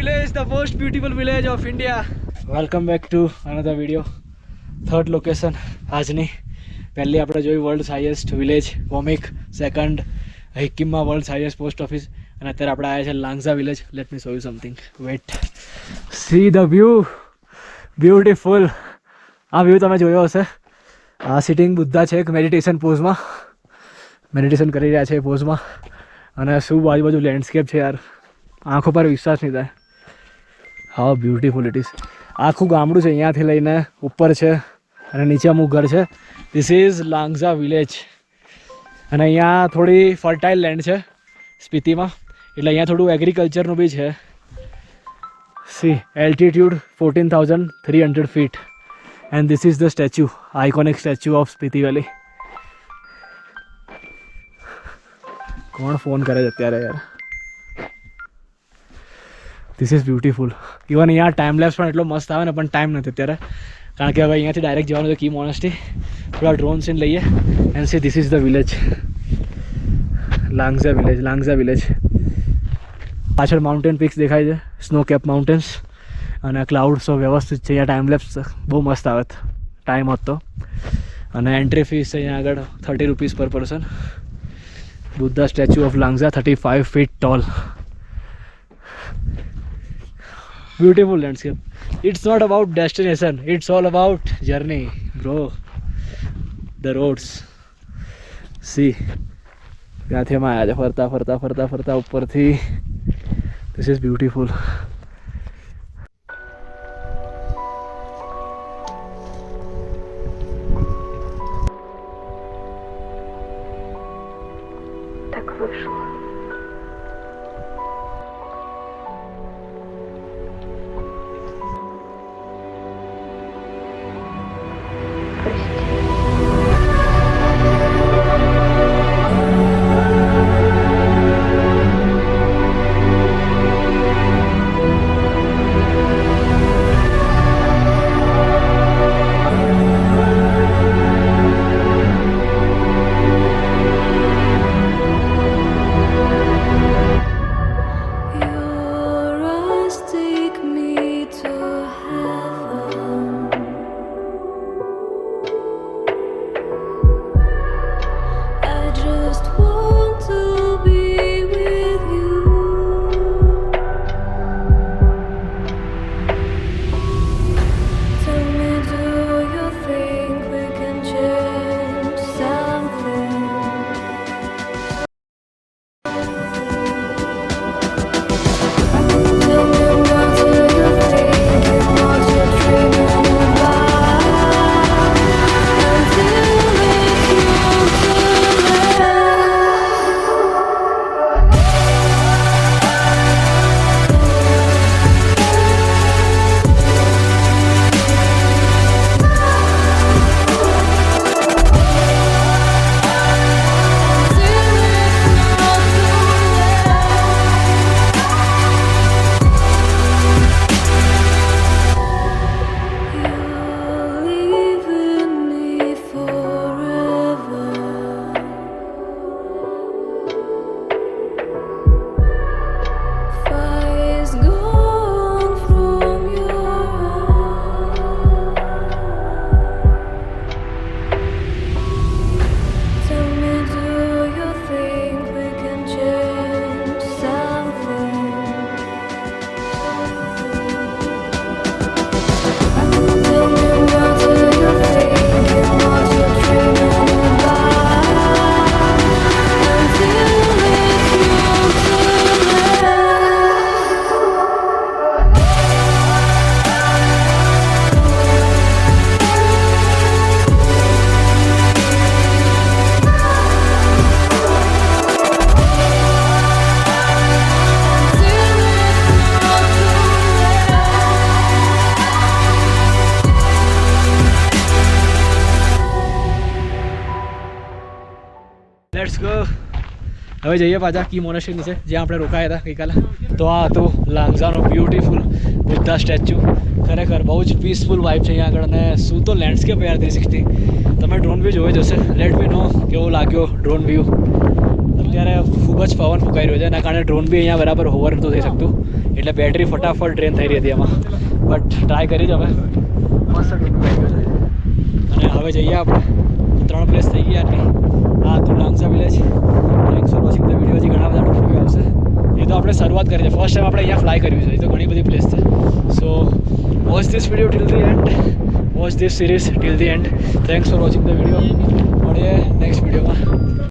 village, the most beautiful village of India. Welcome back to another video. Third location આજની પહેલી આપણે જોઈ world's highest village વોમિક, second હિક્કિમમાં વર્લ્ડ્સ હાઈએસ્ટ પોસ્ટ ઓફિસ, અને અત્યારે આપણે આવ્યા છે Langza village. Let me show you something. Wait, see the view, beautiful. આ વ્યૂ તમે જોયો હશે. આ સિટિંગ બુદ્ધા છે એક મેડિટેશન પોઝમાં, મેડિટેશન કરી રહ્યા છે એ પોઝમાં, અને શું બાજુ લેન્ડસ્કેપ છે યાર, આંખો પર વિશ્વાસ નહીં થાય. How beautiful it is. આખું ગામડું છે, અહીંયાથી લઈને ઉપર છે અને નીચે અમુક ઘર છે. This is Langza village. અને અહીંયા થોડી ફર્ટાઇલ લેન્ડ છે સ્પીતિમાં, એટલે અહીંયા થોડું એગ્રીકલ્ચરનું બી છે. See altitude 14,300 feet and this is the statue, iconic statue of Spiti valley. કોણ ફોન કરે છે અત્યારે યાર? This is beautiful. ઇવન અહીંયા ટાઈમ લેપ્સ પણ એટલો મસ્ત આવે ને, પણ ટાઈમ નથી અત્યારે, કારણ કે હવે અહીંયાથી ડાયરેક્ટ જવાનું છે કી મોનેસ્ટ્રી. થોડા ડ્રોન સીન લઈએ and see this is the village, Langza village. Langza village પાછળ માઉન્ટેન પીક્સ દેખાય છે, સ્નો કેપ માઉન્ટેન્સ, અને ક્લાઉડ્સો વ્યવસ્થિત છે. અહીંયા ટાઈમ લેપ્સ બહુ મસ્ત આવે ટાઈમ હોત તો. અને એન્ટ્રી ફીસ છે અહીંયા આગળ 30 rupees પર person. Buddha statue of Langza 35 feet tall. Beautiful landscape. It's not about destination, it's all about journey, bro. The roads. See, ત્યાંથી અમે આવ્યા છે ફરતા ફરતા ફરતા ફરતા ઉપરથી. This is beautiful. Так вышло. Let's go. હવે જઈએ પાછા કી મોનેસ્ટ્રી નીચે, જ્યાં આપણે રોકાયા હતા ગઈકાલે. તો આ હતું લાંગઝાનો બ્યુટીફુલ બુદ્ધા સ્ટેચ્યુ. ખરેખર બહુ જ પીસફુલ વાઇબ છે અહીંયા આગળ, અને શું તો લેન્ડસ્કેપ યાર 360. તમે ડ્રોન વ્યૂ જોઈ જશે. લેટ મી નો કેવો લાગ્યો ડ્રોન વ્યૂ. અત્યારે ખૂબ જ પવન ફૂંકાઈ રહ્યો છે એના કારણે ડ્રોન બી અહીંયા બરાબર હોવર નહોતું થઈ શકતું એટલે બેટરી ફટાફટ ડ્રેન થઈ રહી હતી એમાં બટ ટ્રાય કરી જ હવે મસ્ત ડ્રોન આવી ગયો છે અને હવે જઈએ આપણે 3 પ્લેસ થઈ ગયા આટલી આ તો Langza village thanks for watching the video હજી ઘણા બધા ડ્રોન વ્યૂ આવશે એ તો આપણે શરૂઆત કરી છે ફર્સ્ટ ટાઈમ આપણે અહીંયા ફ્લાય કર્યું છે એ તો ઘણી બધી પ્લેસ છે so watch this video till the end watch this series till the end thanks for watching the video મળીએ નેક્સ્ટ વિડીયોમાં